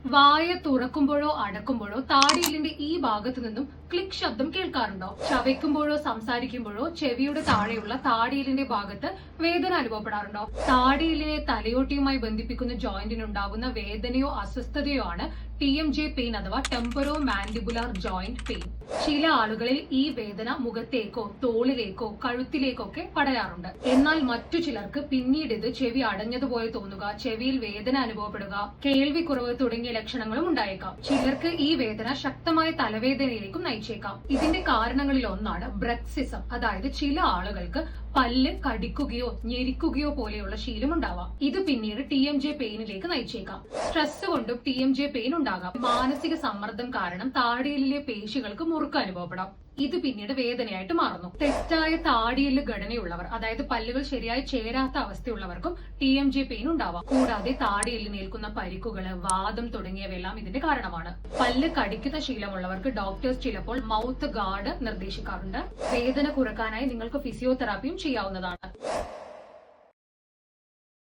വായ തുറക്കുമ്പോഴോ അടക്കുമ്പോഴോ താടിയെല്ലിന്റെ ഈ ഭാഗത്തു നിന്നും ക്ലിക്ക് ശബ്ദം കേൾക്കാറുണ്ടോ? ചവയ്ക്കുമ്പോഴോ സംസാരിക്കുമ്പോഴോ ചെവിയുടെ താഴെയുള്ള താടിയെല്ലിന്റെ ഭാഗത്ത് വേദന അനുഭവപ്പെടാറുണ്ടോ? താടിയെല്ലിനെ തലയോട്ടിയുമായി ബന്ധിപ്പിക്കുന്ന ജോയിന്റിനുണ്ടാകുന്ന വേദനയോ അസ്വസ്ഥതയോ ആണ് TMJ പെയിൻ അഥവാ ടെമ്പറോ മാൻഡിബുലാർ ജോയിന്റ് പെയിൻ. ചില ആളുകളിൽ ഈ വേദന മുഖത്തേക്കോ തോളിലേക്കോ കഴുത്തിലേക്കോ ഒക്കെ പടരാറുണ്ട്. എന്നാൽ മറ്റു ചിലർക്ക് പിന്നീട് ഇത് ചെവി അടഞ്ഞതുപോലെ തോന്നുക, ചെവിയിൽ വേദന അനുഭവപ്പെടുക, കേൾവിക്കുറവ് തുടങ്ങിയ ലക്ഷണങ്ങളും ഉണ്ടായേക്കാം. ചിലർക്ക് ഈ വേദന ശക്തമായ തലവേദനയിലേക്കും നയിച്ചേക്കാം. ഇതിന്റെ കാരണങ്ങളിൽ ഒന്നാണ് ബ്രക്സിസം, അതായത് ചില ആളുകൾക്ക് പല്ല് കടിക്കുകയോ ഞെരിക്കുകയോ പോലെയുള്ള ശീലമുണ്ടാവാം. ഇത് പിന്നീട് TMJ പെയിനിലേക്ക് നയിച്ചേക്കാം. സ്ട്രെസ് കൊണ്ടും TMJ പെയിൻ ഉണ്ടാകാം. മാനസിക സമ്മർദ്ദം കാരണം താടിയെല്ലിലെ പേശികൾക്ക് മുറുക്കം അനുഭവപ്പെടാം. ഇത് പിന്നീട് വേദനയായിട്ട് മാറുന്നു. തെറ്റായ താടിയെല്ല് ഘടനയുള്ളവർ, അതായത് പല്ലുകൾ ശരിയായി ചേരാത്ത അവസ്ഥയുള്ളവർക്കും TMJ പെയിൻ ഉണ്ടാവാം. കൂടാതെ താടിയെല്ലിനേൽക്കുന്ന പരിക്കുകള്, വാദം തുടങ്ങിയവയെല്ലാം ഇതിന്റെ കാരണമാണ്. പല്ല് കടിക്കുന്ന ശീലമുള്ളവർക്ക് ഡോക്ടേഴ്സ് ചിലപ്പോൾ മൗത്ത് ഗാർഡ് നിർദ്ദേശിക്കാറുണ്ട്. വേദന കുറക്കാനായി നിങ്ങൾക്ക് ഫിസിയോതെറാപ്പിയും ചെയ്യാവുന്നതാണ്.